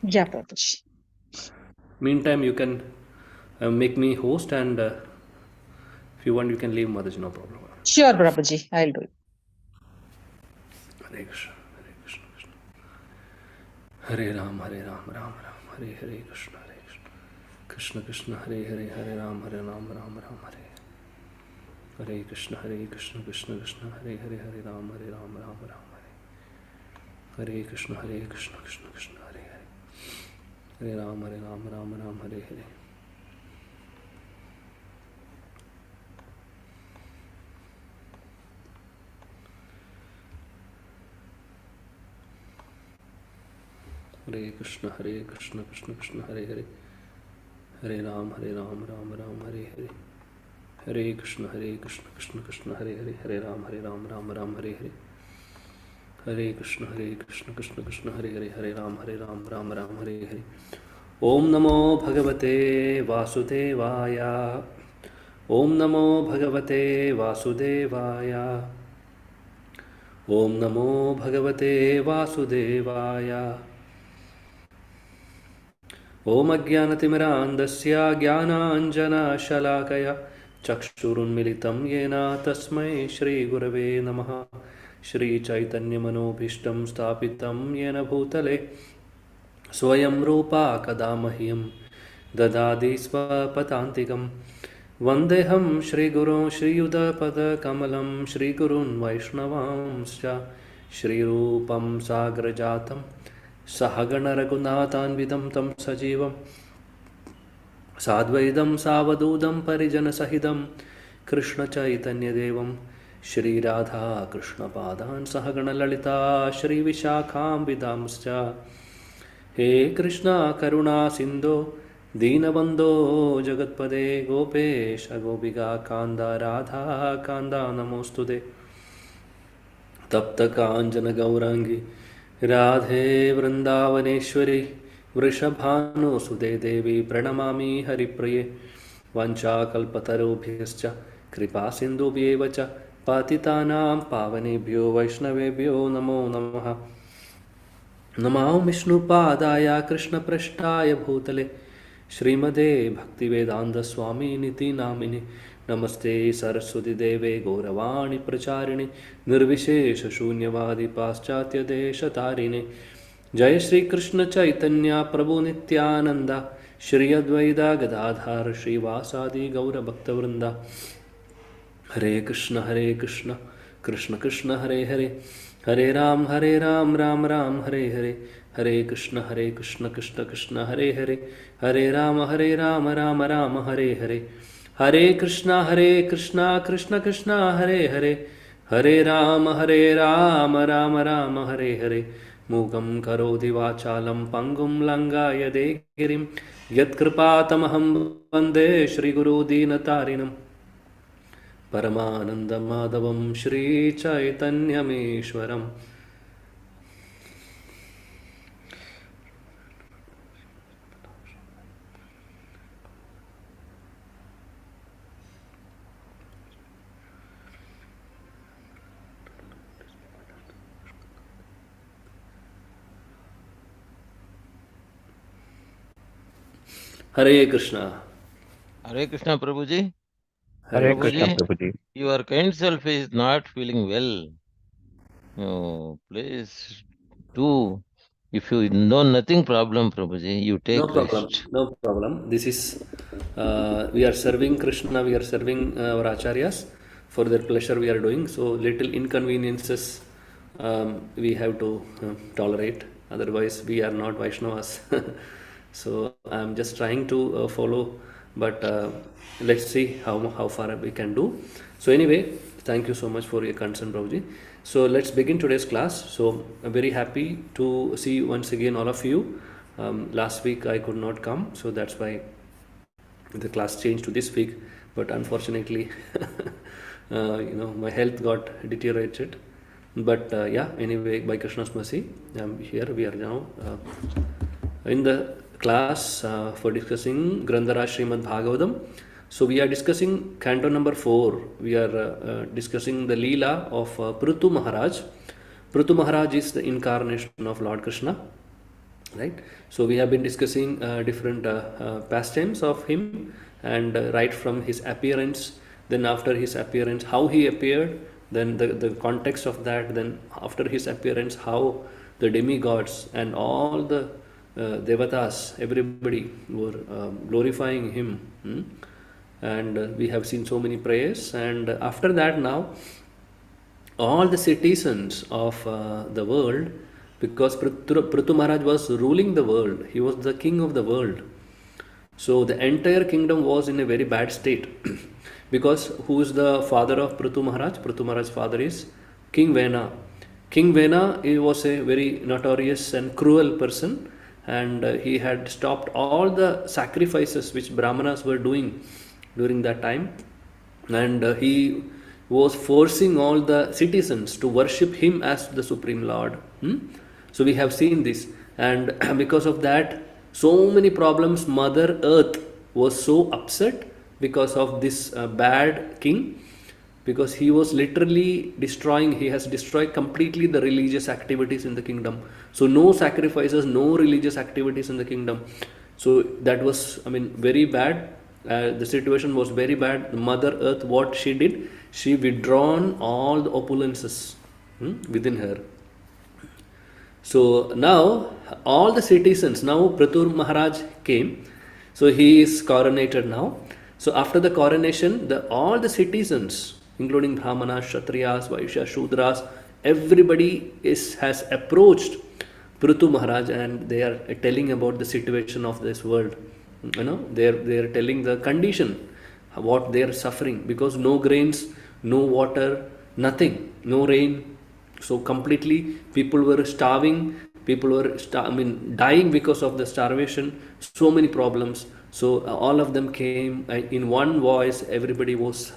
Yeah, Prabhuji. Meantime, you can make me host, and if you want, you can leave Mataji, no problem. Sure, Prabhuji. I'll do it. Hare Krishna, Hare Krishna, Krishna. Hare Ram, Hare Ram, Ram Ram, Hare Hare, Krishna Hare Krishna, Krishna Krishna, Hare Hare, Hare Ram, Ram Ram, Hare Hare Krishna, Hare Krishna, Krishna Krishna, Hare Hare, Hare Ram, Ram Ram, Hare Krishna, Krishna Krishna, Hare Hare, Hare Ram, Ram, Hare Hare. Hare Krishna, Krishna Krishna, Hare Hare, Hare Ram, Ram Ram, Hare Hare, Hare Krishna, Krishna Krishna, Hare Hare, Hare Ram, Ram Hare Hare, Hare Krishna, Krishna Krishna, Hare Hare, Hare Ram, Ram Hare Hare. Om Namo Bhagavate Vasudevaya. Om Namo Bhagavate Vasudevaya. Om Namo Bhagavate Vasudevaya. Om Ajnanatimirandasya Jnananjana Shalakaya Chakshurunmilitam Yena Tasmai Shri Gurave Namaha. Shri Chaitanya Manobhishtam Stapitam Yena Bhutale Swayam Rupa Kadamahyam Dadadi Swapatantikam Vandeham Shri Guru Shri Yudapada Kamalam Shri Gurun Vaishnavamscha Shri Rupam Sagrajatam Sahagana Raghunathanvidam Tam Sajivam Sadvaidam Savadudam Parijana Sahidam Krishna Chaitanya Devam Shri Radha Krishna Padan Sahagana Lalita Shri Vishakham Vidamscha He Krishna Karuna Sindhu Dinabandho Jagatpade Gopesh Agopika Kanda Radha Kanda Namostude Tapta Kanjana Gaurangi Radhe Vrindavaneshwari Vrishabhanu Sude Devi Pranamami Haripriye Vancha Kalpatarubhyascha Kripa Sindhubhyevacha Patitanam Pavanebhyo Vaishnavebhyo Namo Namaha Namami विष्णुपादाय कृष्णपृष्ठाय भूतले श्रीमते भक्तिवेदान्तस्वामिनिति नामिने नमस्ते सरस्वतीदेवे गौरवाणि प्रचारिणे निर्विशेषशून्यवादि पाश्चात्यदेशतारिणे जय श्रीकृष्ण चैतन्य प्रभु नित्यानन्द श्री अद्वैता गदाधर श्रीवासादि गौरभक्तवृन्दा हरे कृष्ण कृष्ण कृष्ण हरे हरे हरे राम राम राम हरे हरे हरे कृष्ण कृष्ण कृष्ण हरे हरे हरे राम राम राम हरे हरे हरे कृष्ण कृष्ण कृष्ण हरे हरे हरे राम राम राम हरे हरे मूकं करोति वाचालं पङ्गुं लङ्घायते गिरिं यत्कृपातमहं वन्दे श्रीगुरुदीनतारिणम् परमानन्दमाधवं श्रीचैतन्यमीश्वरम् हरे Krishna Hare Krishna Prabhuji. Hare Hare Krishna Prabhuji, Krishna Prabhuji. your kind self is not feeling well. Oh, please do. If you know nothing problem, Prabhuji, you No take problem, rest. no problem. This is, we are serving Krishna, we are serving our acharyas. For their pleasure we are doing. So little inconveniences we have to tolerate. Otherwise we are not Vaishnavas. So I am just trying to follow, but let's see how far we can do. So anyway, thank you so much for your concern, Prabhuji. So let's begin today's class. So I'm very happy to see once again all of you. Last week I could not come, so that's why the class changed to this week. But unfortunately, my health got deteriorated. But yeah, anyway, by Krishna's mercy, I'm here. We are now in the class for discussing Grandhara Srimad Bhagavatam. So we are discussing canto number 4. We are discussing the Leela of Prithu Maharaj. Prithu Maharaj is the incarnation of Lord Krishna. right? So we have been discussing different pastimes of him, and right from his appearance, then after his appearance, how he appeared, then the context of that, then after his appearance, how the demigods and all the devatas, everybody were glorifying him. And we have seen so many prayers, and after that now all the citizens of the world, because Prithu Maharaj was ruling the world, he was the king of the world. So the entire kingdom was in a very bad state. Because who is the father of Prithu Maharaj? Prithu Maharaj's father is King Vena. King Vena, he was a very notorious and cruel person, and he had stopped all the sacrifices which Brahmanas were doing during that time, and he was forcing all the citizens to worship him as the supreme lord. So we have seen this, and because of that, so many problems. Mother Earth was so upset because of this bad king, because he was literally destroying, he has destroyed completely the religious activities in the kingdom. So no sacrifices, no religious activities in the kingdom. So that was, I mean, very bad. The situation was very bad. Mother Earth, what she did, she withdrawn all the opulences within her. So now all the citizens, now Prithu Maharaj came, so he is coronated now. So after the coronation, all the citizens, including Brahmanas, Kshatriyas, Vaishyas, Shudras, everybody has approached Prithu Maharaj, and they are telling about the situation of this world. They are telling the condition, what they are suffering, because no grains, no water, nothing, no rain. So completely people were starving, people were dying because of the starvation, so many problems. So all of them came in one voice, everybody was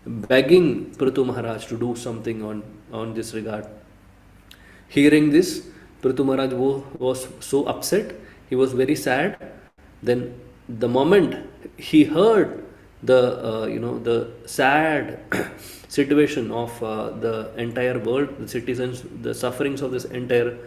begging Prithu Maharaj to do something on this regard. Hearing this, Prithu Maharaj was so upset, he was very sad. Then the moment he heard the sad situation of the entire world, the citizens, the sufferings of this entire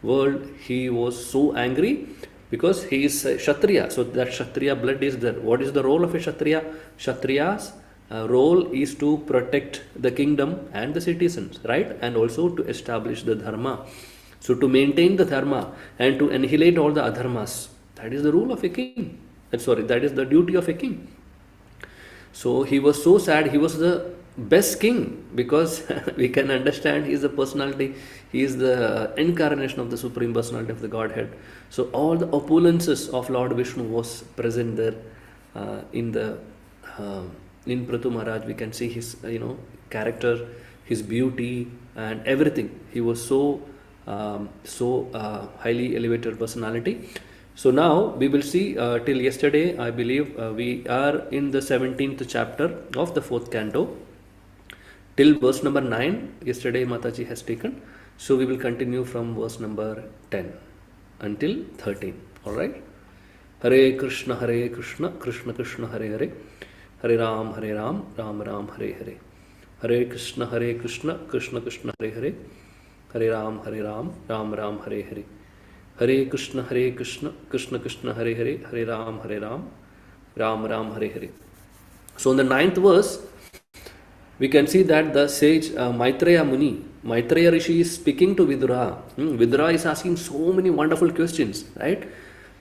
world, he was so angry, because he is a Kshatriya. So that Kshatriya blood is there. What is the role of a Kshatriya? Kshatriya's role is to protect the kingdom and the citizens, right? And also to establish the dharma. So to maintain the dharma and to annihilate all the adharmas. That is the rule of a king. That is the duty of a king. So he was so sad. He was the best king, because we can understand he is the personality, he is the incarnation of the Supreme Personality of the Godhead. So all the opulences of Lord Vishnu was present there in Prithu Maharaj. We can see his character, his beauty and everything. He was so highly elevated personality. So now we will see till yesterday, I believe we are in the 17th chapter of the 4th canto. Till verse number 9, yesterday Mataji has taken. So we will continue from verse number 10 until 13. Alright? Hare Krishna, Krishna Krishna, Hare Hare. Hare Ram, Ram Ram, Hare Hare. Hare Krishna, Krishna Krishna, Hare Hare. Hare Ram, Ram Ram, Hare Hare. Hare Krishna, Krishna Krishna, Hare Hare. Hare Ram, Ram Ram, Hare Hare. So in the 9th verse, we can see that the sage Maitreya Muni, Maitreya Rishi is speaking to Vidura. Vidura is asking so many wonderful questions, right?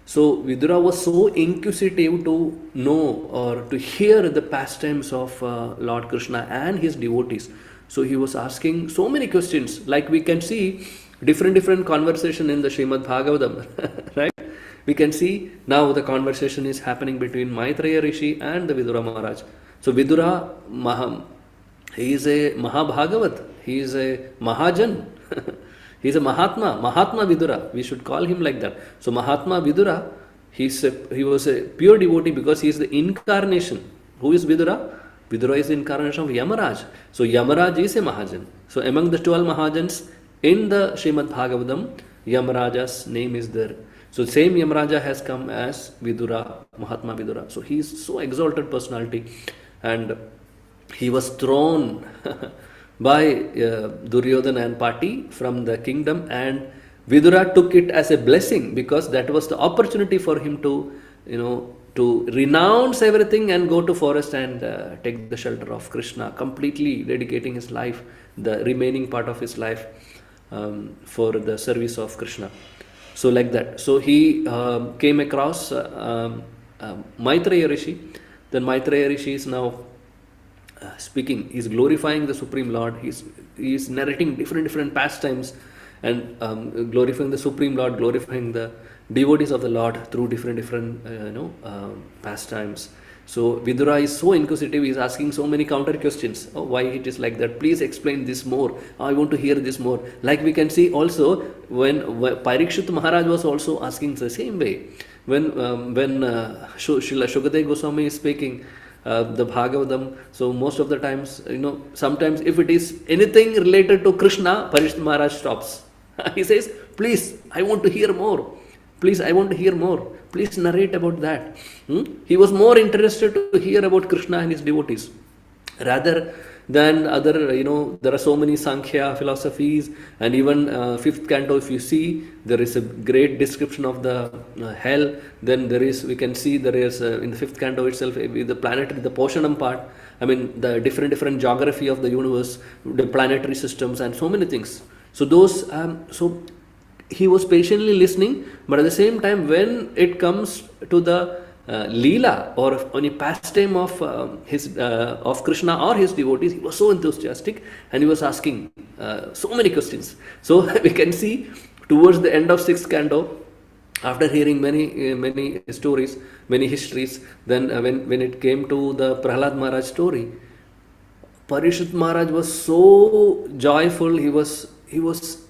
So Vidura was so inquisitive to know or to hear the pastimes of Lord Krishna and his devotees. So he was asking so many questions, like we can see different conversation in the Srimad Bhagavatam, right? We can see now the conversation is happening between Maitreya Rishi and the Vidura Maharaj. So Vidura, he is a Mahabhagavat, he is a Mahajan, he is a Mahatma Vidura, we should call him like that. So Mahatma Vidura, he was a pure devotee, because he is the incarnation. Who is Vidura? Vidura is the incarnation of Yamaraj. So Yamaraj is a Mahajan. So among the 12 Mahajans in the Srimad Bhagavatam, Yamaraja's name is there. So same Yamaraja has come as Vidura, Mahatma Vidura. So he is so exalted personality, and he was thrown by Duryodhana and Pati from the kingdom, and Vidura took it as a blessing because that was the opportunity for him to, to renounce everything and go to forest and take the shelter of Krishna, completely dedicating his life, the remaining part of his life, for the service of Krishna. So like that. So he came across Maitreya Rishi. Then Maitreya Rishi is now speaking. He's glorifying the Supreme Lord. He's narrating different pastimes and glorifying the Supreme Lord, glorifying the devotees of the Lord through different pastimes. So Vidura is so inquisitive. He's asking so many counter questions. Oh, why it is like that? Please explain this more. I want to hear this more. Like we can see also when Parikshit Maharaj was also asking the same way. When Srila Shukadeva Goswami is speaking the Bhagavatam, so most of the times, sometimes if it is anything related to Krishna, Parikshit Maharaj stops. He says, please, I want to hear more. Please, I want to hear more. Please narrate about that. He was more interested to hear about Krishna and his devotees rather than other, there are so many Sankhya philosophies, and even fifth canto, if you see, there is a great description of the hell. Then we can see there is in the fifth canto itself, the planetary, the Poshanam part, I mean the different geography of the universe, the planetary systems and so many things. So those, so he was patiently listening, but at the same time, when it comes to the Leela or any pastime of of Krishna or his devotees, he was so enthusiastic and he was asking so many questions. So we can see towards the end of sixth canto, after hearing many stories, many histories, then when it came to the Prahlad Maharaj story, Parishit Maharaj was so joyful. He was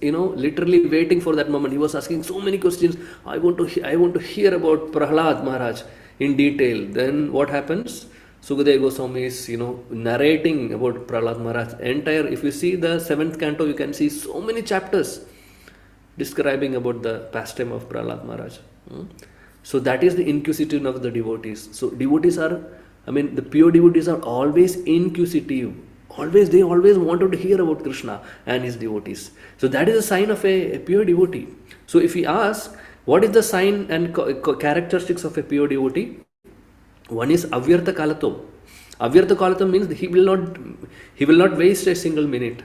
literally waiting for that moment. He was asking so many questions. I want to hear about Prahlad Maharaj in detail. Then what happens? Sukadeva Goswami is narrating about Prahlad Maharaj. Entire, if you see the seventh canto, you can see so many chapters describing about the pastime of Prahlad Maharaj. So that is the inquisitiveness of the devotees. So devotees are, the pure devotees are always inquisitive. They always wanted to hear about Krishna and his devotees. So that is a sign of a pure devotee. So if we ask, what is the sign and characteristics of a pure devotee? One is avyartha kalato. Avyartha kalato means he will not waste a single minute.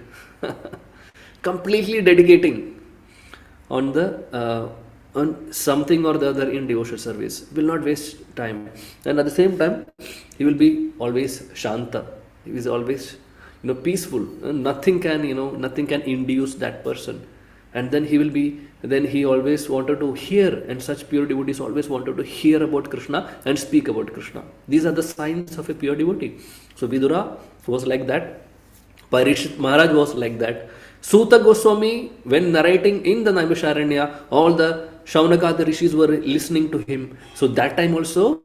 Completely dedicating on the on something or the other in devotional service. Will not waste time. And at the same time, he will be always shanta. He is always peaceful. Nothing can induce that person. And then he always wanted to hear, and such pure devotees always wanted to hear about Krishna and speak about Krishna. These are the signs of a pure devotee. So Vidura was like that. Parikshit Maharaj was like that. Suta Goswami, when narrating in the Naimisharanya, all the Shaunakada rishis were listening to him. So that time also,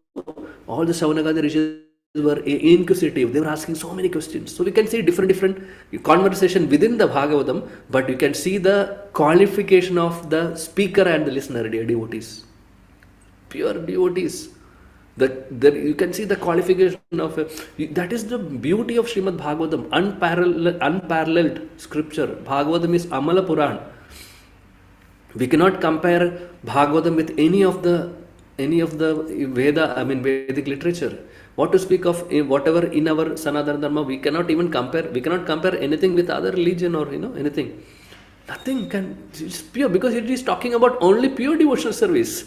all the Shaunakada rishis were inquisitive. They were asking so many questions. So we can see different conversation within the Bhagavatam, but you can see the qualification of the speaker and the listener, dear devotees. Pure devotees. You can see the qualification of that is the beauty of Srimad Bhagavatam, unparalleled scripture. Bhagavatam is Amala Puran. We cannot compare Bhagavatam with any of the Vedic literature. What to speak of whatever in our Sanatana Dharma, we cannot compare anything with other religion or anything. Nothing can, it's pure, because it is talking about only pure devotional service.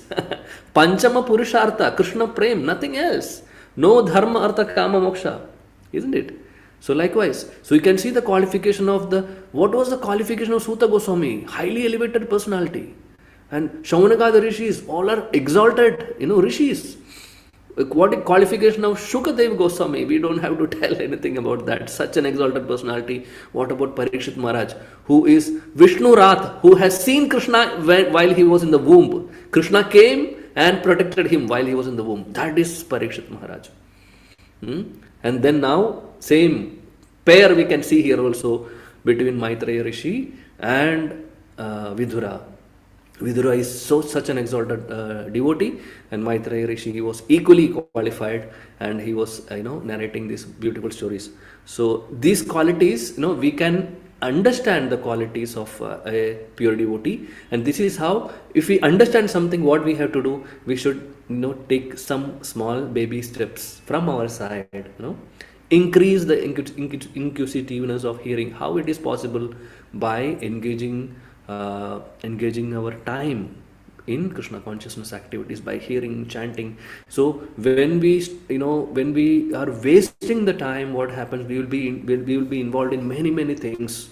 Panchama Purushartha, Krishna Prem, nothing else. No Dharma, Artha, Kama, Moksha. Isn't it? So likewise, so you can see the qualification of what was the qualification of Suta Goswami? Highly elevated personality. And Shaunaka rishis, all are exalted, rishis. What qualification of Shukadeva Goswami? We don't have to tell anything about that. Such an exalted personality. What about Parikshit Maharaj, who is Vishnu Rath, who has seen Krishna while he was in the womb. Krishna came and protected him while he was in the womb. That is Parikshit Maharaj. And then now, same pair we can see here also between Maitreya Rishi and Vidura. Vidura is such an exalted devotee, and Maitreya Rishi, he was equally qualified, and he was narrating these beautiful stories. So these qualities we can understand the qualities of a pure devotee. And this is how, if we understand something, what we have to do, we should, take some small baby steps from our side, increase the inquisitiveness of hearing. How it is possible? By engaging our time in Krishna consciousness activities, by hearing, chanting. So when we are wasting the time, what happens? We will be involved in many things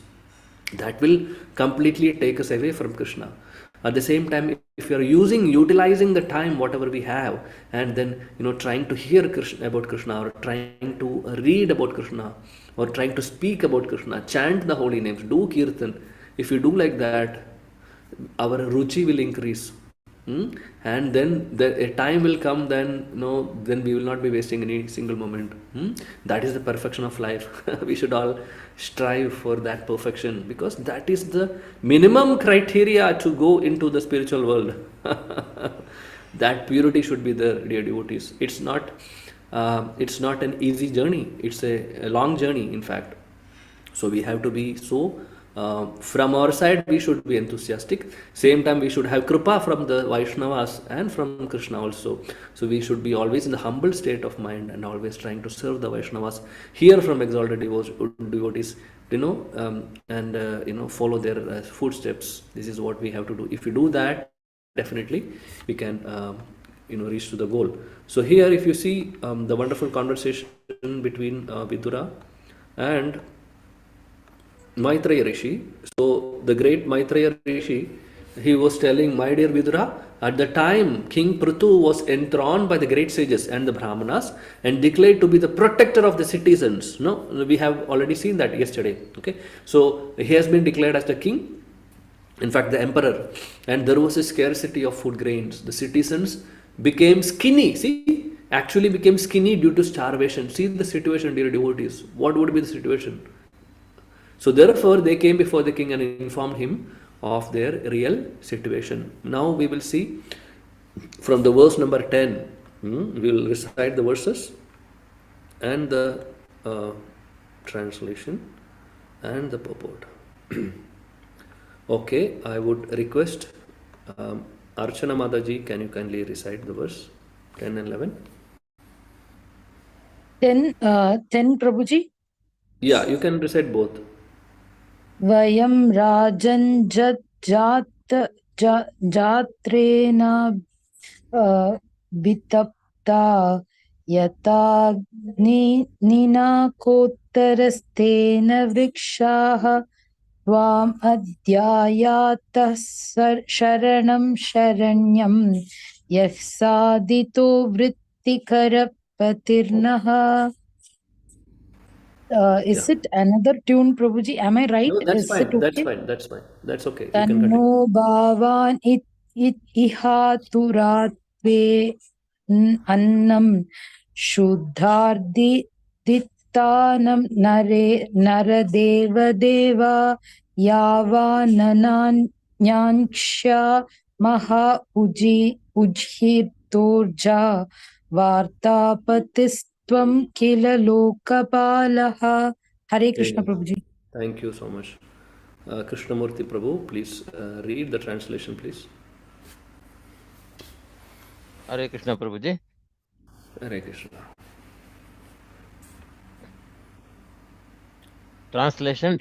that will completely take us away from Krishna. At the same time, if you are utilizing the time whatever we have, and then trying to hear Krishna, about Krishna, or trying to read about Krishna, or trying to speak about Krishna, chant the holy names, do kirtan. If you do like that, our ruchi will increase. And then a time will come, then then we will not be wasting any single moment. That is the perfection of life. We should all strive for that perfection, because that is the minimum criteria to go into the spiritual world. That purity should be there, dear devotees. It's not an easy journey. It's a long journey, in fact. So we have to be so, from our side we should be enthusiastic. Same time we should have kripa from the Vaishnavas and from Krishna also. So we should be always in the humble state of mind, and always trying to serve the Vaishnavas, hear from exalted devotees, and follow their footsteps. This is what we have to do. If we do that, definitely we can reach to the goal. So here, if you see the wonderful conversation between Vidura and Maitreya Rishi. So the great Maitreya Rishi, he was telling, my dear Vidura, at the time King Prithu was enthroned by the great sages and the Brahmanas, and declared to be the protector of the citizens. No, we have already seen that yesterday. Okay, so he has been declared as the king, in fact the emperor, and there was a scarcity of food grains. The citizens became skinny. See, actually became skinny due to starvation. See the situation, dear devotees. What would be the situation? So therefore they came before the king and informed him of their real situation. Now we will see from the verse number 10. We will recite the verses and the translation and the purport. Okay, I would request Archana Mataji, can you kindly recite the verse 10 and 11? 10, 10 Prabhuji. Yeah, you can recite both. Vayam rajan jatrena vitapta yata nina kottarastena vrikshaha tvam adhyayata sharanam sharanyam yasadito vrittikara patirnaha. Is it another tune, Prabhuji? Am I right? No, that's Is fine. it okay? That's fine. That's fine. That's okay. You can continue. Tanno bhavan iha turatve annam shuddhardi dittanam naradeva deva yavanananyansha maha ujhirtorja vartapatistvam kila lokapalaha. Hare Krishna, Prabhuji. Thank you so much. Krishnamurti Prabhu, please read the translation, please. Hare Krishna Prabhuji. Hare Krishna. Translation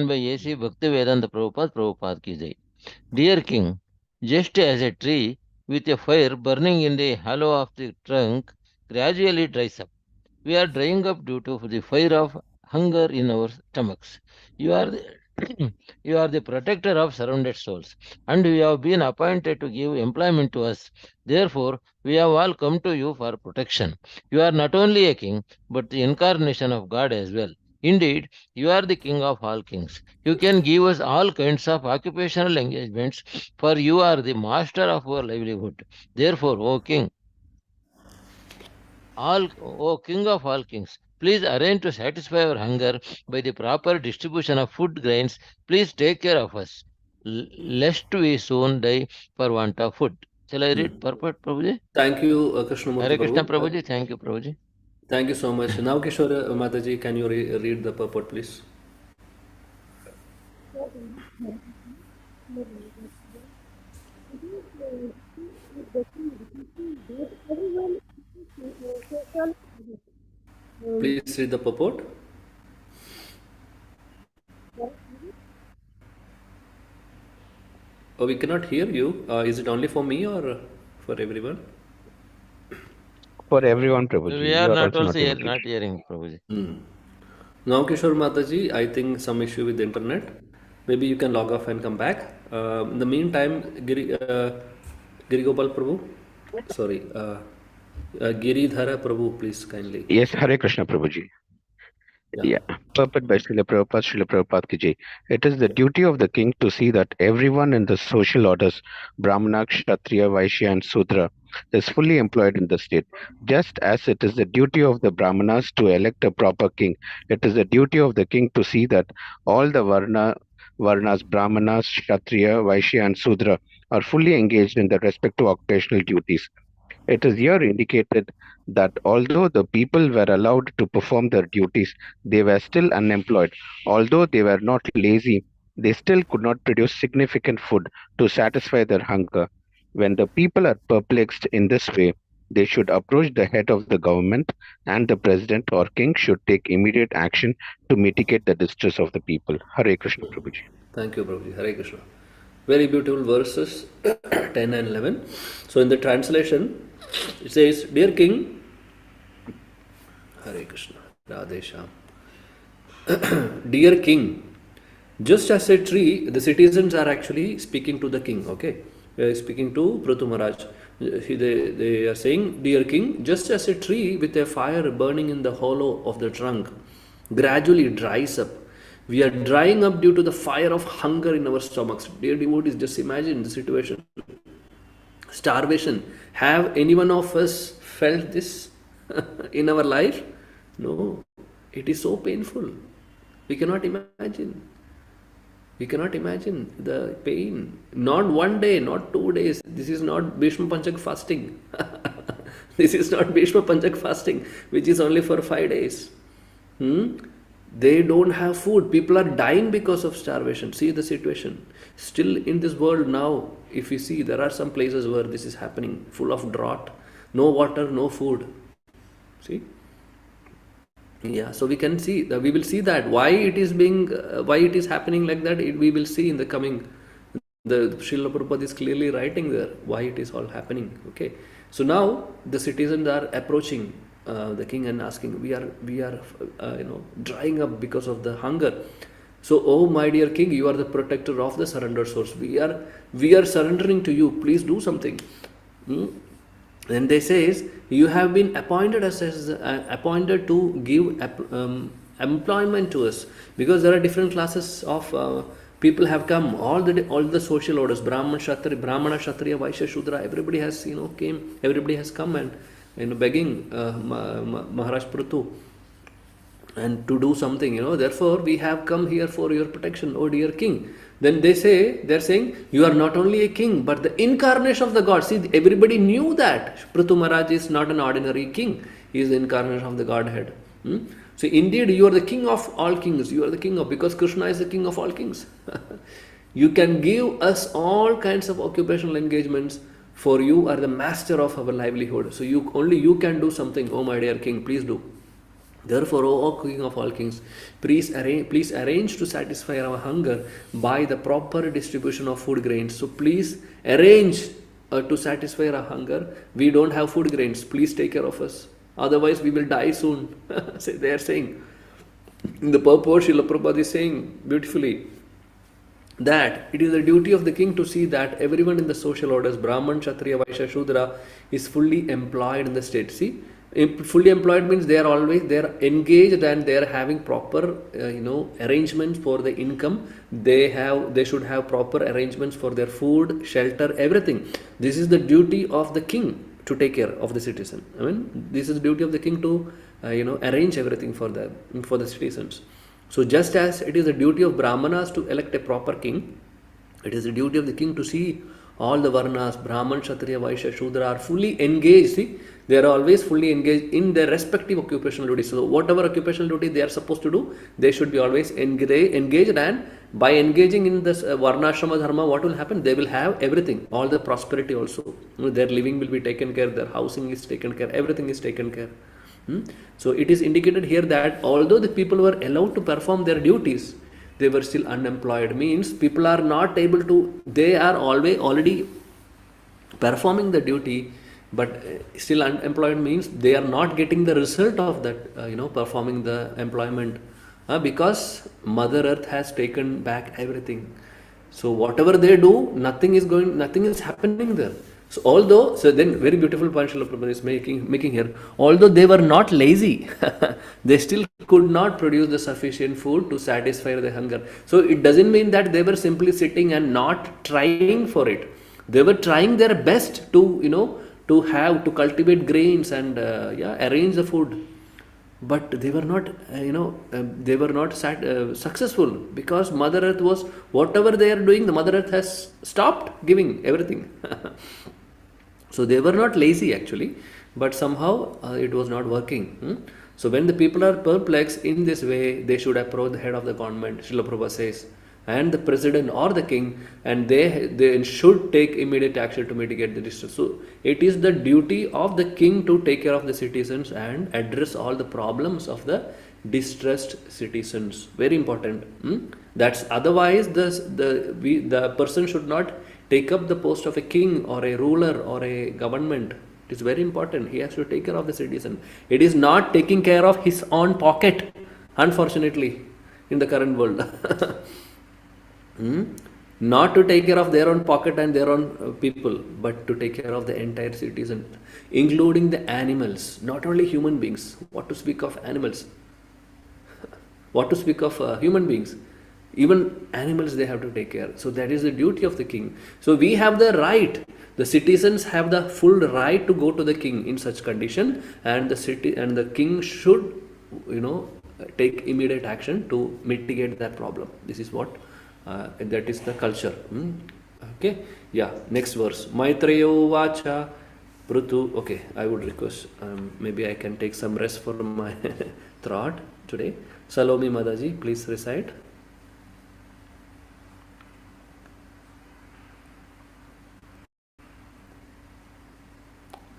by A.C. Bhaktivedanta Prabhupada ki jai. Dear King, just as a tree with a fire burning in the hollow of the trunk gradually dries up, we are drying up due to the fire of hunger in our stomachs. You are the you are the protector of surrounded souls, and you have been appointed to give employment to us. Therefore, we have all come to you for protection. You are not only a king, but the incarnation of God as well. Indeed, you are the king of all kings. You can give us all kinds of occupational engagements, for you are the master of our livelihood. Therefore, O king, O king of all kings, please arrange to satisfy our hunger by the proper distribution of food grains. Please take care of us, lest we soon die for want of food. Shall I read purport, Prabhuji? Thank you, Krishnamurti Hare Krishna, Prabhu. Prabhuji. Thank you, Prabhuji. Thank you so much. Now, Kishore Mataji, can you read the purport, please? Please read the purport. Oh, we cannot hear you. Is it only for me or for everyone? For everyone, We Prabhuji. are You are not also also not able to not hear. hearing, Prabhuji. Now, Kishore Mataji, I think some issue with the internet. Maybe you can log off and come back. In the meantime, Giri Gopal Prabhu, sorry, Giridhara Prabhu, please kindly. Yes, Hare Krishna, Prabhuji. Yeah. Yeah. Purport by Srila Prabhupada ki jai. It is the duty of the king to see that everyone in the social orders, Brahmana, Kshatriya, Vaishya, and Sudra, is fully employed in the state. Just as it is the duty of the Brahmanas to elect a proper king, it is the duty of the king to see that all the Varnas, Brahmanas, Kshatriya, Vaishya, and Sudra are fully engaged in their respective occupational duties. It is here indicated that although the people were allowed to perform their duties, they were still unemployed. Although they were not lazy, they still could not produce significant food to satisfy their hunger. When the people are perplexed in this way, they should approach the head of the government, and the president or king should take immediate action to mitigate the distress of the people. Hare Krishna Prabhuji. Thank you, Prabhuji. Hare Krishna. Very beautiful verses 10 and 11. So, in the translation, it says, Dear King, Hare Krishna, Radhe Shyam. Dear King, just as a tree, the citizens are actually speaking to the king, okay? They are speaking to Prithu Maharaj. They are saying, Dear King, just as a tree with a fire burning in the hollow of the trunk gradually dries up, we are drying up due to the fire of hunger in our stomachs. Dear devotees, just imagine the situation. Starvation. Have any one of us felt this in our life? No. It is so painful. We cannot imagine. We cannot imagine the pain. Not one day, not 2 days. This is not Bhishma Panchak fasting. This is not Bhishma Panchak fasting, which is only for 5 days. They don't have food. People are dying because of starvation. See the situation. Still in this world now, if you see, there are some places where this is happening, full of drought, no water, no food. See? Yeah, so we can see that we will see that why it is being why it is happening like that. We will see in the coming. The Srila Prabhupada is clearly writing there why it is all happening. Okay, so now the citizens are approaching the king and asking, we are drying up because of the hunger. So, oh my dear king, you are the protector of the surrender source. We are surrendering to you. Please do something. Then they says, you have been appointed appointed to give employment to us, because there are different classes of people have come. All the social orders, Brahmana, Kshatriya, Vaishya, Shudra. Everybody has came. Everybody has come and begging Maharaj Prithu and to do something. Therefore we have come here for your protection, oh dear king. Then they're saying, you are not only a king, but the incarnation of the God. See, everybody knew that Prithu Maharaj is not an ordinary king. He is the incarnation of the Godhead. So indeed, you are the king of all kings. You are the king of, because Krishna is the king of all kings. You can give us all kinds of occupational engagements, for you are the master of our livelihood. So only you can do something, oh my dear king, please do. Therefore, O King of all kings, please arrange to satisfy our hunger by the proper distribution of food grains. So please arrange to satisfy our hunger. We don't have food grains. Please take care of us. Otherwise, we will die soon. They are saying. In the purport, Srila Prabhupada is saying beautifully that it is the duty of the king to see that everyone in the social orders, Brahman, Kshatriya, Vaishya, Shudra, is fully employed in the state. See, fully employed means they are engaged and they are having proper arrangements for the income. They should have proper arrangements for their food, shelter, everything. This is the duty of the king to take care of the citizen. I mean, this is the duty of the king to arrange everything for the citizens. So just as it is the duty of Brahmanas to elect a proper king, it is the duty of the king to see All the varnas, Brahman, Kshatriya, Vaishya, Shudra are fully engaged. See, they are always fully engaged in their respective occupational duties. So whatever occupational duty they are supposed to do, they should be always engaged. And by engaging in this varnashrama dharma, what will happen? They will have everything, all the prosperity also. Their living will be taken care, their housing is taken care, everything is taken care. So it is indicated here that although the people were allowed to perform their duties, they were still unemployed. Means people are not able to, they are already performing the duty, but still unemployed means they are not getting the result of that, performing the employment, because Mother Earth has taken back everything. So whatever they do, nothing is happening there. So then very beautiful point Srila Prabhupada is making here. Although they were not lazy, they still could not produce the sufficient food to satisfy their hunger. So it doesn't mean that they were simply sitting and not trying for it. They were trying their best to to cultivate grains and arrange the food, but they were not successful, because Mother Earth was, whatever they are doing, the Mother Earth has stopped giving everything. So they were not lazy actually, but somehow it was not working. So when the people are perplexed in this way, they should approach the head of the government, Srila Prabhupada says, and the president or the king, and they should take immediate action to mitigate the distress. So it is the duty of the king to take care of the citizens and address all the problems of the distressed citizens. Very important. That's otherwise the person should not take up the post of a king or a ruler or a government. It is very important. He has to take care of the citizen. It is not taking care of his own pocket, unfortunately, in the current world. Not to take care of their own pocket and their own people, but to take care of the entire citizen, including the animals, not only human beings. What to speak of animals? What to speak of human beings? Even animals they have to take care. So that is the duty of the king. So we have the right. The citizens have the full right to go to the king in such condition, and the king should, take immediate action to mitigate that problem. This is what that is the culture. Okay. Yeah. Next verse. Maitreyo vacha prutu. Okay. I would request maybe I can take some rest for my throat today. Salomi Madaji, please recite.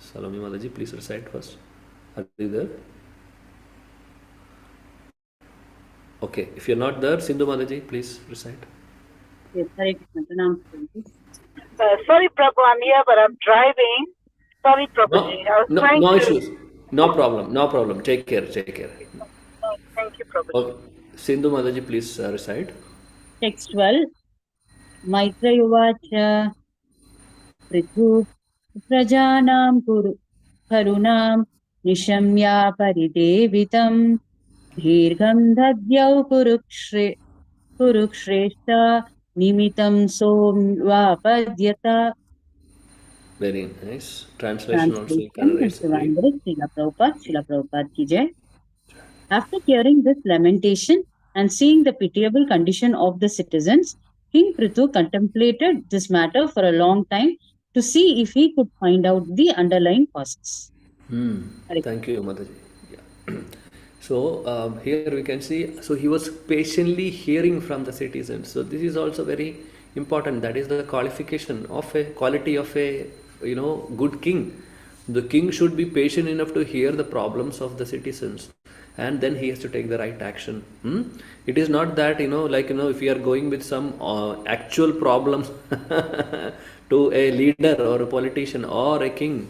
Salomi Madaji, please recite first. Are you there? Okay. If you're not there, Sindhu Madaji, please recite. Yes, Hare Krishna. Pranam, Prabhuji. Sorry, Prabhu, I'm here, but I'm driving. Sorry, Prabhuji. I was trying no to... issues. No problem. Take care. Thank you, Prabhuji. Okay. Sindhu Madaji, please recite. Text 12. Maitrayovacha prithu prajanam karunam nishamya paridevitam dhirgham dhadyau kurukshreshtha nimitam somvapadyata. Very nice. Translation also. Srila Prabhupada ki jai. After hearing this lamentation and seeing the pitiable condition of the citizens, King Prithu contemplated this matter for a long time to see if he could find out the underlying causes. Thank you, Mataji. Yeah. So here we can see, so he was patiently hearing from the citizens. So this is also very important. That is the qualification of a quality of a good king. The king should be patient enough to hear the problems of the citizens, and then he has to take the right action. It is not that if you are going with some actual problems to a leader or a politician or a king,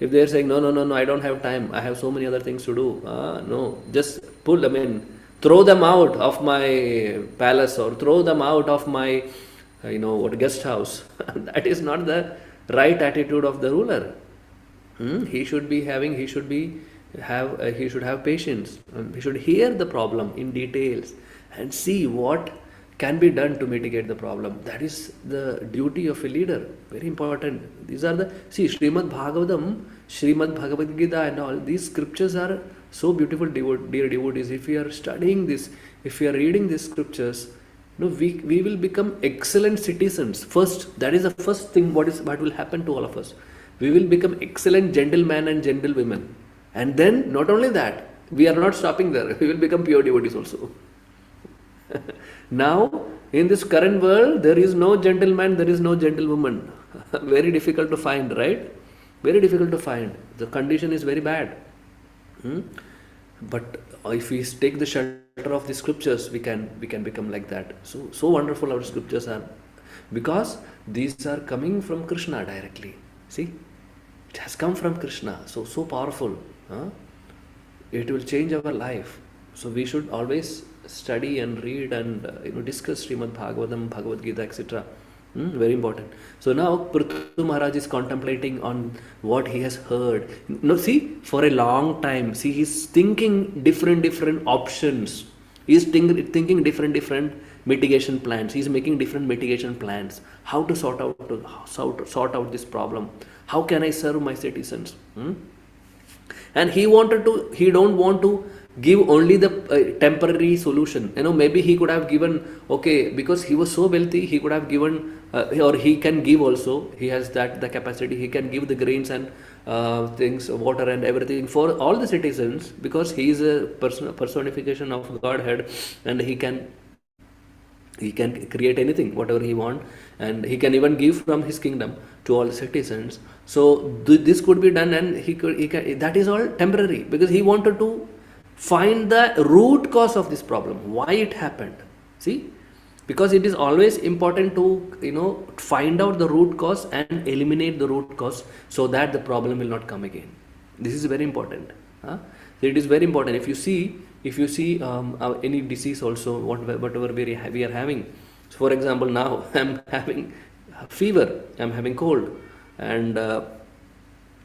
if they are saying no, I don't have time, I have so many other things to do, no, just throw them out of my palace or throw them out of my guest house. That is not the right attitude of the ruler. He should have patience. He should hear the problem in details and see what can be done to mitigate the problem. That is the duty of a leader. Very important. These are Srimad Bhagavatam, Srimad Bhagavad Gita and all these scriptures are so beautiful, dear devotees. If you are studying this, if you are reading these scriptures, No, we will become excellent citizens. First, that is the first thing. What will happen to all of us? We will become excellent gentlemen and gentlewomen, and then not only that, we are not stopping there. We will become pure devotees also. Now, in this current world, there is no gentleman, there is no gentlewoman. Very difficult to find, right? Very difficult to find. The condition is very bad. But if we take the shelter of the scriptures, we can become like that. So wonderful our scriptures are, because these are coming from Krishna directly. See, it has come from Krishna. So powerful. It will change our life. So we should always study and read and discuss Srimad Bhagavatam, Bhagavad Gita, etc. Very important. So now Prithu Maharaj is contemplating on what he has heard. No, see, for a long time, see, he's thinking different options. He's thinking different mitigation plans. He's making different mitigation plans. How to sort out this problem? How can I serve my citizens? And he don't want to give only the temporary solution. Maybe he could have given, okay, because he was so wealthy, he could have given, or he can give also. He has the capacity. He can give the grains and things, water and everything for all the citizens, because he is a personification of Godhead, and he can create anything, whatever he want, and he can even give from his kingdom to all the citizens. So this could be done, and he can, that is all temporary, because he wanted to find the root cause of this problem, why it happened. See, because it is always important to find out the root cause and eliminate the root cause, so that the problem will not come again. This is very important. It is very important. If you see any disease also, whatever we are having. So for example, now I am having fever, I am having cold, and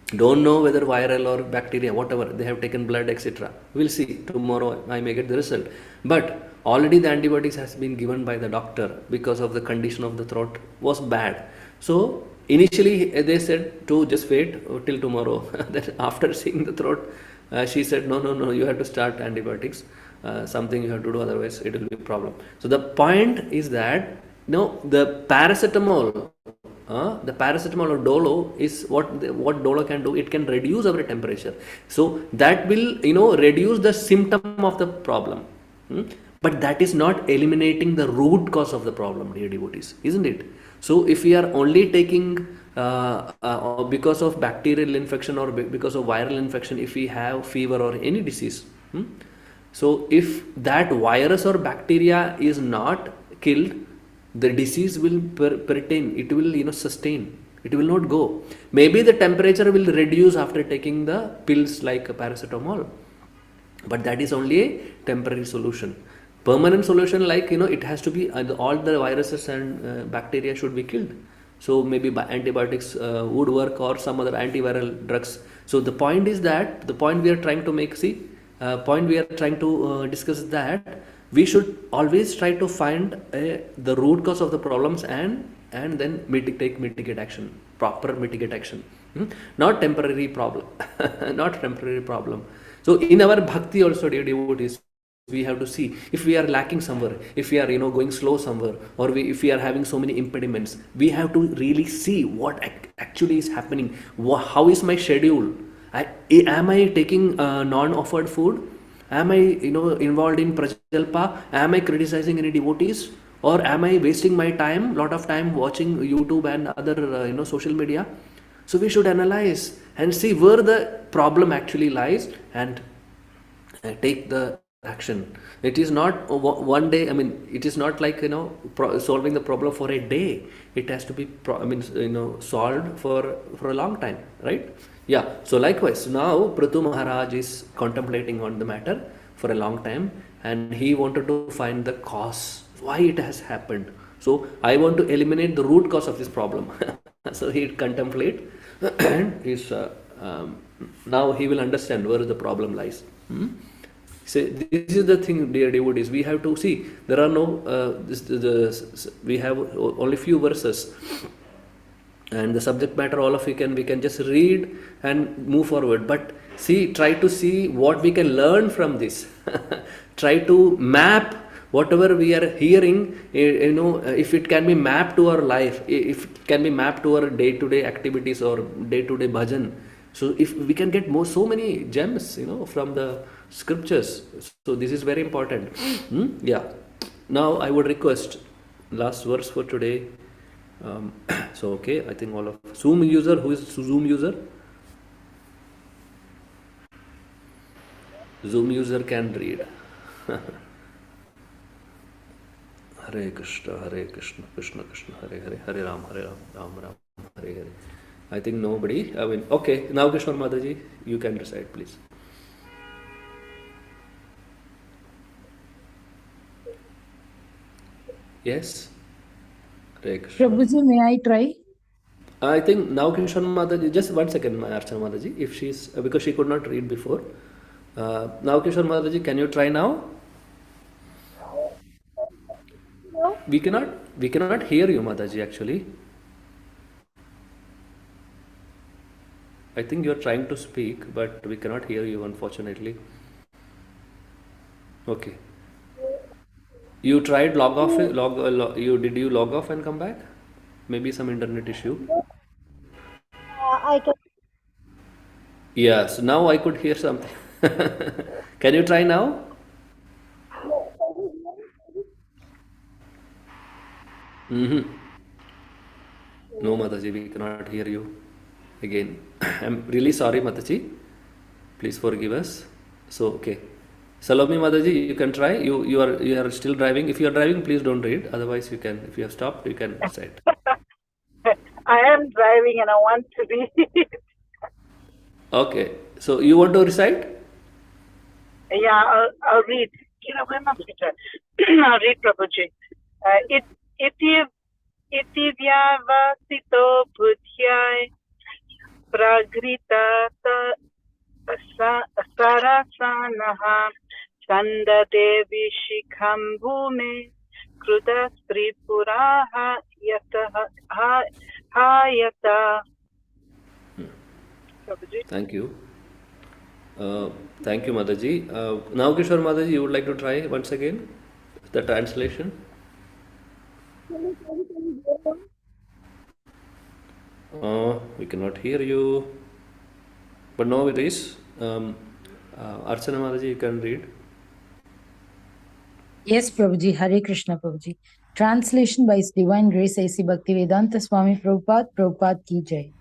don't know whether viral or bacteria, whatever, they have taken blood, etc. We'll see, tomorrow I may get the result. But already the antibiotics has been given by the doctor, because of the condition of the throat was bad. So initially they said to just wait till tomorrow. Then after seeing the throat, she said, no, you have to start antibiotics. Something you have to do, otherwise it will be a problem. So the point is that the paracetamol or Dolo is what Dolo can do. It can reduce our temperature. So that will reduce the symptom of the problem. But that is not eliminating the root cause of the problem, dear devotees, isn't it? So if we are only taking because of bacterial infection or because of viral infection, if we have fever or any disease, so if that virus or bacteria is not killed, the disease will pertain, it will sustain, it will not go. Maybe the temperature will reduce after taking the pills like paracetamol, but that is only a temporary solution. Permanent solution, like it has to be all the viruses and bacteria should be killed. So maybe antibiotics would work, or some other antiviral drugs. So the point is that, the point we are trying to make, discuss that we should always try to find the root cause of the problems, and then mitigate action, proper mitigate action, not temporary problem. Not temporary problem. So in our bhakti also, dear devotees, we have to see if we are lacking somewhere, if we are going slow somewhere, or if we are having so many impediments, we have to really see what actually is happening. How is my schedule? Am I taking non-offered food? Am I involved in prajalpa? Am I criticizing any devotees? Or am I wasting my lot of time watching YouTube and other social media? So we should analyze and see where the problem actually lies, and take the action. It is not one day. It is not like solving the problem for a day. It has to be solved for a long time, right? Yeah. So likewise, now Prithu Maharaj is contemplating on the matter for a long time, and he wanted to find the cause, why it has happened. So I want to eliminate the root cause of this problem. So he contemplate, and now he will understand where the problem lies. So this is the thing, dear devotees. We have to see, there are we have only few verses, and the subject matter, all of we can just read and move forward. But try to see what we can learn from this. Try to map whatever we are hearing, if it can be mapped to our life, if it can be mapped to our day-to-day activities or day-to-day bhajan, so if we can get so many gems, from the scriptures. So this is very important. Yeah. Now I would request last verse for today. So okay, I think all of Zoom user, who is Zoom user? Zoom user can read. Hare Krishna, Krishna Krishna, Hare Hare, Hare Ram, Ram Ram, Hare Hare. I think nobody. I mean, okay. Now Krishna Mataji, you can recite, please. Yes. Hare Krishna. Prabhuji, may I try? I think now Krishna Mataji, just 1 second, my Archana Mataji, if she's, because she could not read before. Now Krishna Mataji, can you try now? We cannot hear you, Mataji, actually. I think you are trying to speak, but we cannot hear you, unfortunately. Okay. You tried did you log off and come back? Maybe some internet issue. I can. Yeah, so now I could hear something. Can you try now? No, Mataji, we cannot hear you again. I'm really sorry, Mataji. Please forgive us. So, okay. Salome Mataji, you can try. You are still driving. If you are driving, please don't read. Otherwise, you can. If you have stopped, you can recite. I am driving and I want to read. Okay. So you want to recite? Yeah, I'll read. Where am I I'll read, Prabhuji. Iti vyavasito buddhyai pragrita sarasanaha chanda devi shikham bhume kruda tripuraha hayata. Thank you. Thank you, Mataji. Now, Kishore Mataji, you would like to try once again the translation? We cannot hear you. But no worries. Archana Mataji, you can read. Yes, Prabhuji. Hare Krishna, Prabhuji. Translation by His Divine Grace A.C. Bhaktivedanta Swami Prabhupada, Prabhupada Ki Jai.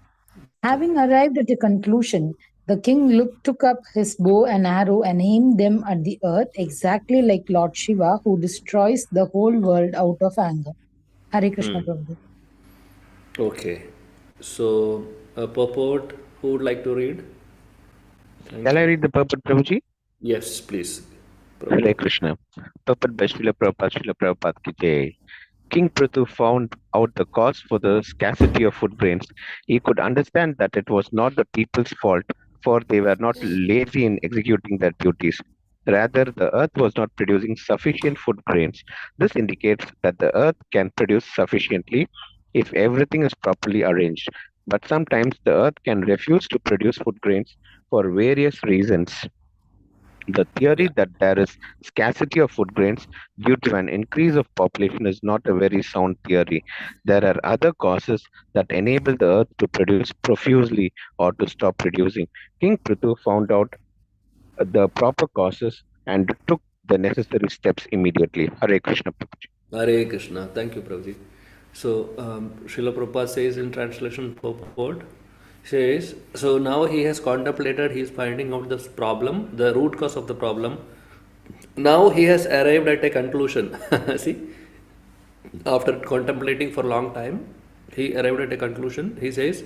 Having arrived at a conclusion, the king took up his bow and arrow and aimed them at the earth, exactly like Lord Shiva, who destroys the whole world out of anger. Hare Krishna, Prabhuji. Okay. So, a purport, who would like to read? Shall I read the purport, Prabhuji? Yes, please. Hare Krishna. Purport by Srila Prabhupada Ki Jai. King Prithu found out the cause for the scarcity of food grains. He could understand that it was not the people's fault, for they were not lazy in executing their duties. Rather, the earth was not producing sufficient food grains. This indicates that the earth can produce sufficiently if everything is properly arranged. But sometimes the earth can refuse to produce food grains for various reasons. The theory that there is scarcity of food grains due to an increase of population is not a very sound theory. There are other causes that enable the earth to produce profusely or to stop producing. King Prithu found out the proper causes and took the necessary steps immediately. Hare Krishna, Prabhuji. Hare Krishna. Thank you, Prabhuji. So, Srila Prabhupada says in translation purport, says, so now he has contemplated, he is finding out this problem, the root cause of the problem. Now he has arrived at a conclusion. See, after contemplating for a long time, he arrived at a conclusion. He says,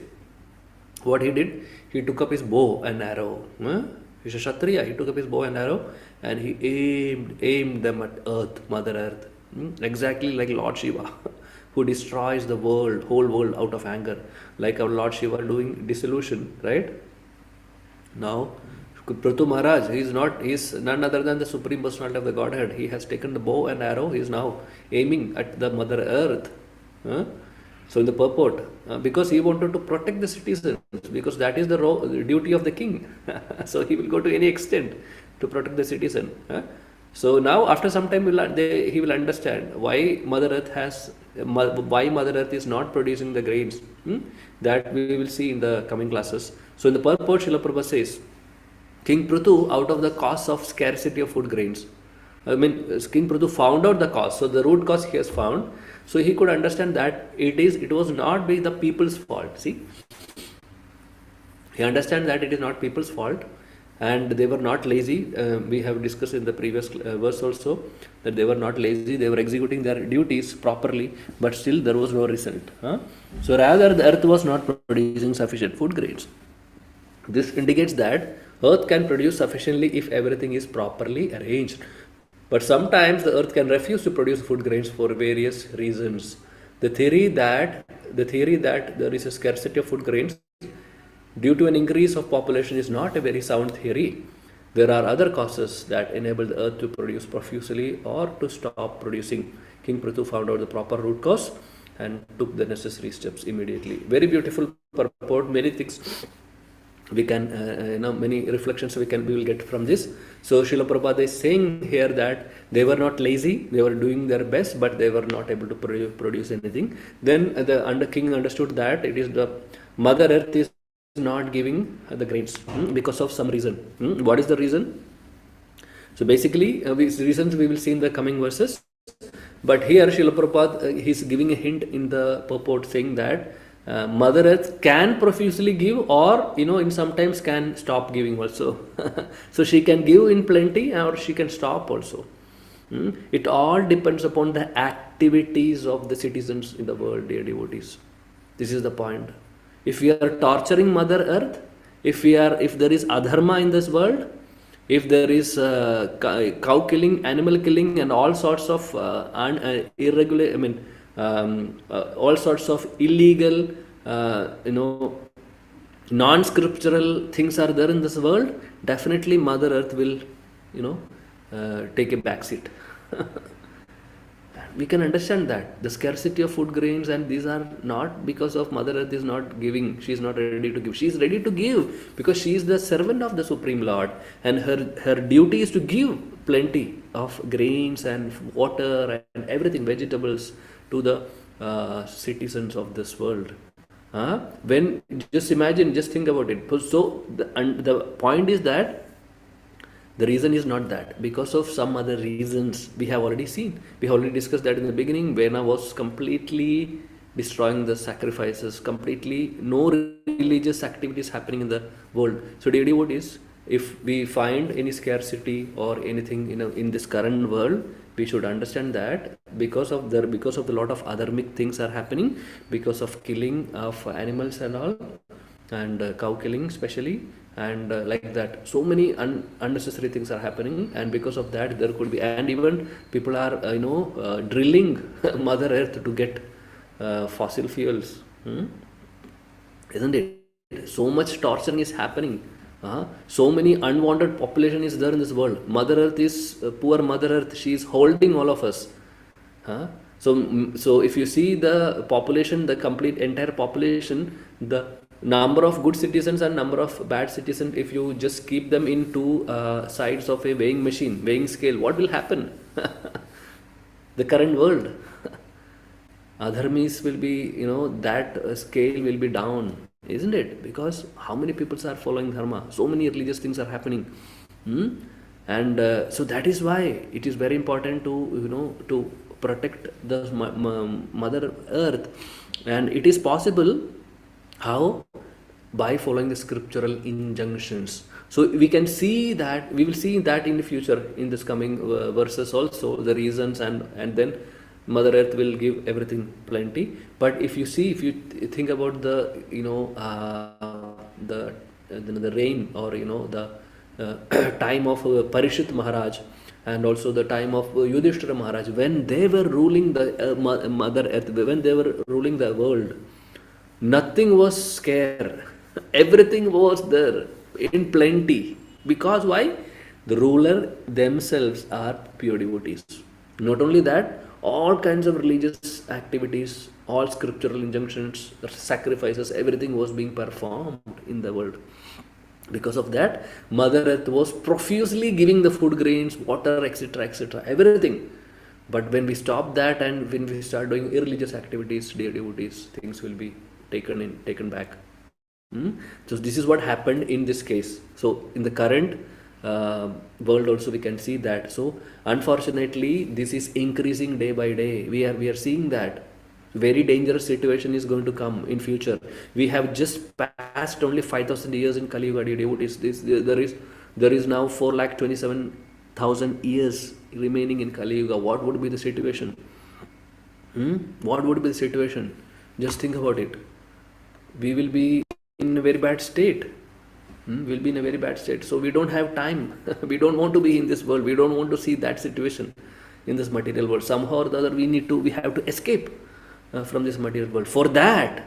what he did, he took up his bow and arrow. He's a Kshatriya. He took up his bow and arrow and he aimed them at earth, Mother Earth. Exactly like Lord Shiva, who destroys the world, whole world out of anger, like our Lord Shiva doing dissolution, right? Now, Prithu Maharaj, he is none other than the Supreme Personality of the Godhead. He has taken the bow and arrow, he is now aiming at the Mother Earth. So in the purport, because he wanted to protect the citizens, because that is the duty of the king. So he will go to any extent to protect the citizen. So now after some time he will understand why Mother Earth is not producing the grains, that we will see in the coming classes. So in the purport, Srila Prabhupada says, King Prithu, out of the cause of scarcity of food grains, King Prithu found out the cause. So the root cause he has found. So he could understand that it was not by the people's fault. See, he understands that it is not people's fault, and they were not lazy. We have discussed in the previous verse also that they were not lazy. They were executing their duties properly, but still there was no result. So rather, the earth was not producing sufficient food grains. This indicates that earth can produce sufficiently if everything is properly arranged. But sometimes the earth can refuse to produce food grains for various reasons. The theory that there is a scarcity of food grains due to an increase of population is not a very sound theory. There are other causes that enable the earth to produce profusely or to stop producing. King Prithu found out the proper root cause and took the necessary steps immediately. Very beautiful purport, many things we can, many reflections we will get from this. So Srila Prabhupada is saying here that they were not lazy, they were doing their best, but they were not able to produce anything. Then the king understood that it is the Mother Earth is not giving the grains because of some reason. What is the reason? So basically, these reasons we will see in the coming verses. But here Srila Prabhupada he is giving a hint in the purport saying that Mother Earth can profusely give, or in sometimes can stop giving also. So she can give in plenty or she can stop also. It all depends upon the activities of the citizens in the world, dear devotees. This is the point. If we are torturing Mother Earth, if there is adharma in this world, if there is cow killing, animal killing, and all sorts of irregular, all sorts of illegal, non-scriptural things are there in this world, definitely Mother Earth will, take a back seat. We can understand that the scarcity of food grains, and these are not because of Mother Earth is not giving. She is not ready to give. She is ready to give because she is the servant of the Supreme Lord, and her duty is to give plenty of grains and water and everything, vegetables, to the citizens of this world. When just imagine, just think about it. So the point is that the reason is not that, because of some other reasons we have already seen. We already discussed that in the beginning. Vena was completely destroying the sacrifices, completely no religious activities happening in the world. So dear devotees, if we find any scarcity or anything in this current world, we should understand that because of the lot of adharmic things are happening, because of killing of animals and all, and cow killing especially, and like that, so many unnecessary things are happening, and because of that there could be, and even people are drilling Mother Earth to get fossil fuels, isn't it? So much torturing is happening. So many unwanted population is there in this world. Mother Earth is poor Mother Earth, she is holding all of us. So if you see the population, the complete entire population, the number of good citizens and number of bad citizens, if you just keep them in two sides of a weighing machine, weighing scale, what will happen? The current world, adharmis will be, that scale will be down, isn't it? Because how many people are following dharma? So many religious things are happening. And so that is why it is very important to protect the Mother Earth. And it is possible. How? By following the scriptural injunctions. So we can see that, we will see that in the future, in this coming verses also, the reasons, and then Mother Earth will give everything plenty. But if you think about the the reign, or the time of Parishit Maharaj, and also the time of Yudhishthira Maharaj, when they were ruling the Mother Earth, when they were ruling the world, nothing was scarce. Everything was there in plenty. Because why? The ruler themselves are pure devotees. Not only that, all kinds of religious activities, all scriptural injunctions, sacrifices, everything was being performed in the world. Because of that, Mother Earth was profusely giving the food grains, water, etc., everything. But when we stop that and when we start doing irreligious activities, devotees, things will be taken back. So this is what happened in this case. So in the current world also we can see that. So unfortunately, this is increasing day by day. We are seeing that very dangerous situation is going to come in future. We have just passed only 5,000 years in Kali Yuga, devotees. There is now 4,27,000 years remaining in Kali Yuga. What would be the situation? What would be the situation? Just think about it. We will be in a very bad state. We'll be in a very bad state. So we don't have time. We don't want to be in this world. We don't want to see that situation in this material world. Somehow or the other, we have to escape from this material world. For that,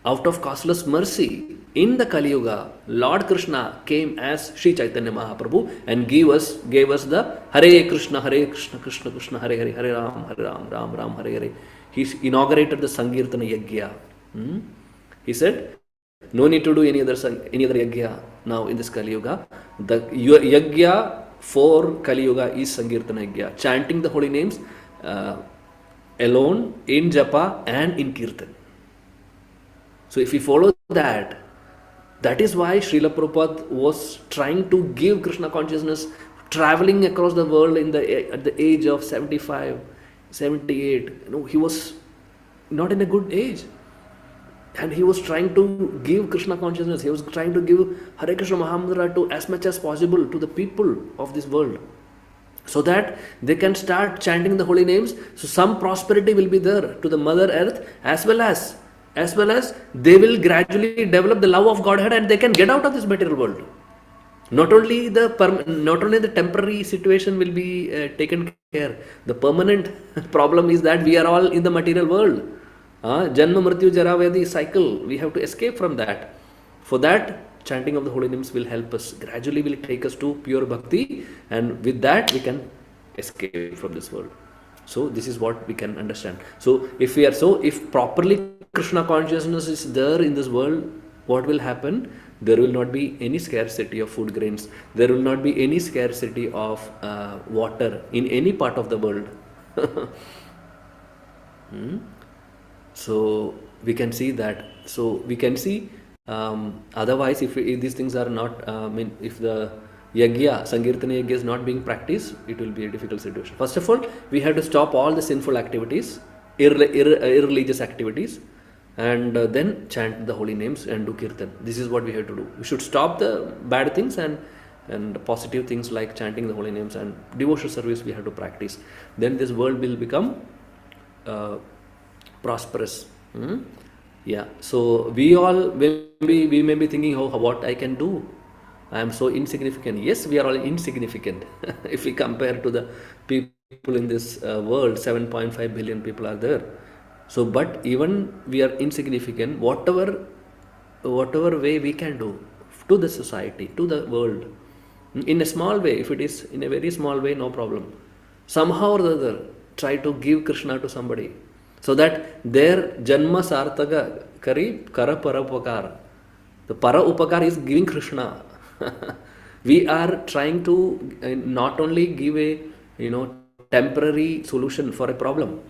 out of causeless mercy, in the Kali Yuga, Lord Krishna came as Sri Chaitanya Mahaprabhu and gave us the Hare Krishna, Krishna Krishna, Hare Hare, Hare Ram, Ram Ram, Hare Hare. He inaugurated the Sankirtana Yajna. He said, no need to do any other Yajna now in this Kali Yuga. The Yajna for Kali Yuga is Sankirtana Yajna, chanting the holy names alone, in Japa and in Kirtan. So if we follow that, that is why Srila Prabhupada was trying to give Krishna consciousness, traveling across the world at the age of 75, 78. He was not in a good age. And he was trying to give Krishna consciousness. He was trying to give Hare Krishna Mahamantra to as much as possible to the people of this world, so that they can start chanting the holy names. So some prosperity will be there to the Mother Earth, as well as they will gradually develop the love of Godhead and they can get out of this material world. Not only the temporary situation will be taken care. The permanent problem is that we are all in the material world. Janma Mrityu Jara Vyadhi cycle. We have to escape from that. For that, chanting of the holy names will help us. Gradually will take us to pure bhakti, and with that we can escape from this world. So this is what we can understand. So if properly Krishna consciousness is there in this world, what will happen? There will not be any scarcity of food grains. There will not be any scarcity of water in any part of the world. So we can see that. So we can see. Otherwise, if these things are not, if the Yajna, Sankirtana Yajna is not being practiced, it will be a difficult situation. First of all, we have to stop all the sinful activities, irreligious activities, and then chant the holy names and do kirtan. This is what we have to do. We should stop the bad things and positive things like chanting the holy names and devotional service we have to practice. Then this world will become prosperous. Yeah. So we may be thinking, oh, what I can do? I am so insignificant. Yes, we are all insignificant if we compare to the people in this world. 7.5 billion people are there. So, but even we are insignificant. Whatever way we can do to the society, to the world, in a small way. If it is in a very small way, no problem. Somehow or the other, try to give Krishna to somebody, so that their janma sartaka kara para upakar. The para upakar is giving Krishna. We are trying to not only give a temporary solution for a problem.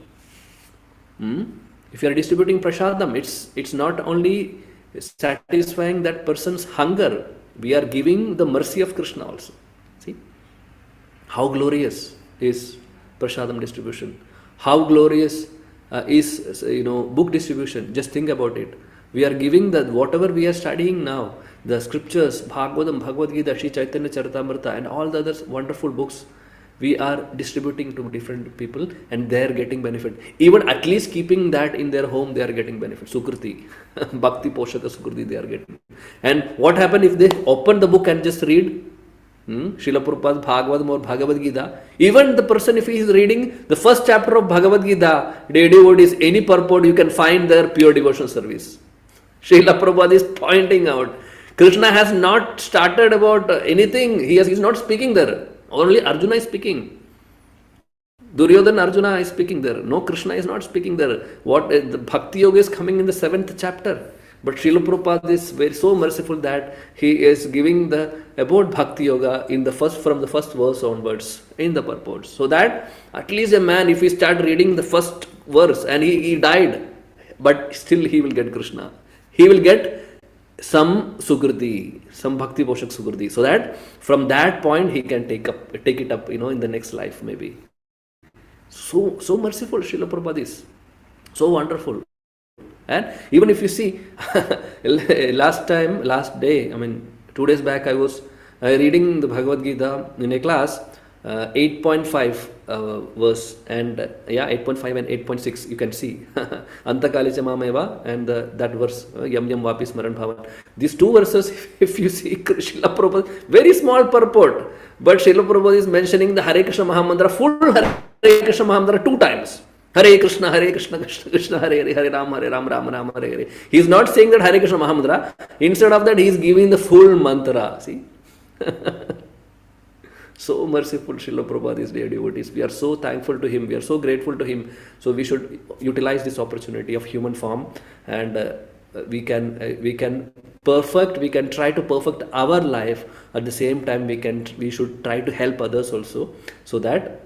If you are distributing prasadam, it's not only satisfying that person's hunger. We are giving the mercy of Krishna also. See how glorious is prasadam distribution. How glorious is book distribution. Just think about it. We are giving that whatever we are studying now, the scriptures, Bhagavatam, Bhagavad Gita, Sri Chaitanya Charitamrita, and all the other wonderful books, we are distributing to different people, and they are getting benefit. Even at least keeping that in their home, they are getting benefit. Sukriti, Bhakti Poshaka Sukriti, they are getting. And what happens if they open the book and just read Srila Prabhupada Bhagavatam or Bhagavad Gita? Even the person, if he is reading the first chapter of Bhagavad Gita, devotees, any purport, you can find their pure devotional service. Srila Prabhupada is pointing out, Krishna has not started about anything. He is not speaking there. Only Arjuna is speaking. Duryodhana Arjuna is speaking there. No, Krishna is not speaking there. What the Bhakti Yoga is coming in the 7th chapter. But Srila Prabhupada is very so merciful that he is giving the about Bhakti Yoga in the first from the first verse onwards in the purport. So that at least a man, if he start reading the first verse and he died, but still he will get Krishna. He will get some Sukriti, some Bhakti Poshak Sukriti. So that from that point he can take it up, in the next life maybe. So merciful Srila Prabhupada is. So wonderful. And even if you see, last day, 2 days back, I was reading the Bhagavad Gita in a class, 8.5 verse, and 8.5 and 8.6, you can see. Antakalicha mameva, and that verse, Yam Yam Vapi Smaran Bhavan. These two verses, if you see, Srila Prabhupada, very small purport, but Srila Prabhupada is mentioning the Hare Krishna Mahamantra, full Hare Krishna Mahamantra 2 times. Hare Krishna, Krishna Krishna, Hare Hare, Hare Ram, Ram Ram, Hare Hare. He is not saying that Hare Krishna Mahamantra. Instead of that, he is giving the full mantra. See? So merciful Srila Prabhupada is, dear devotees. We are so thankful to him. We are so grateful to him. So we should utilize this opportunity of human form, and we can try to perfect our life. At the same time, we should try to help others also, so that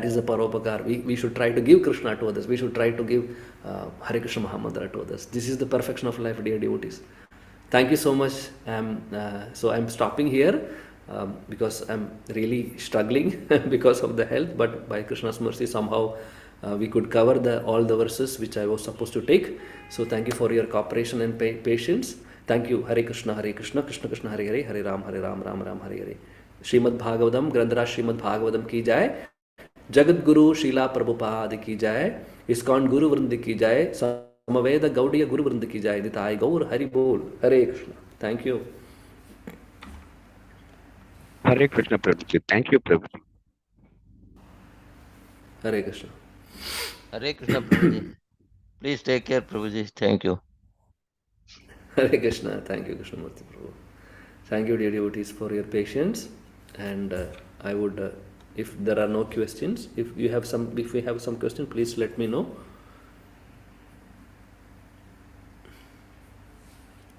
is the paropakar. We should try to give Krishna to others. We should try to give Hare Krishna Mahamantra to others. This is the perfection of life, dear devotees. Thank you so much. So I'm stopping here because I'm really struggling because of the health. But by Krishna's mercy, somehow we could cover all the verses which I was supposed to take. So thank you for your cooperation and patience. Thank you. Hare Krishna, Krishna Krishna, Hare Hare, Hare Ram, Ram Ram, Hare Hare. Srimad Bhagavatam, Granthara Srimad Bhagavatam ki jai. Jagat Guru Sheila Prabhupada की जाए, ISKCON गुरु वृंद की जाए, समवेद गौड़ीय गुरु वृंद की जाए, निताय गौर हरि बोल. हरे Krishna. Thank you. Hare Krishna Prabhuji. Thank you, Prabhuji. Hare Krishna. Hare Krishna Prabhuji. Please take care, Prabhuji. Thank you. Hare Krishna. Thank you, Krishnamurti Prabhu. Thank you, dear devotees, for your patience. And I would, if there are no questions, if we have some questions, please let me know.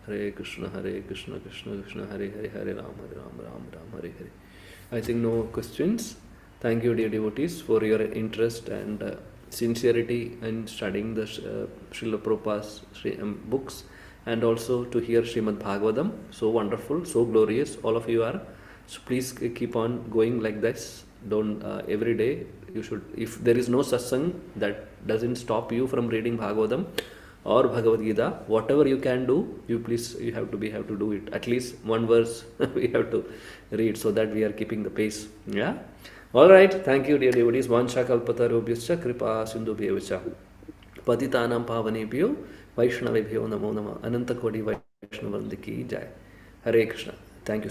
Hare Krishna, Krishna Krishna, Hare Hare, Hare Ram, Ram Ram, Hare Hare. I think no questions. Thank you, dear devotees, for your interest and sincerity in studying the Srila Prabhupada's books, and also to hear Srimad Bhagavatam. So wonderful, so glorious, all of you are. So please keep on going like this. Don't every day you should. If there is no satsang, that doesn't stop you from reading Bhagavatam or Bhagavad Gita. Whatever you can do, you have to do it. At least one verse we have to read, so that we are keeping the pace. Yeah. All right. Thank you, dear devotees. Vancha kalpatarobhyascha kripa sindhubhyevacha patitanam pavanebhyo vaishnavebhyo namo namah. Ananta kodi vaishnavandiki jai. Hare Krishna. Thank you so much.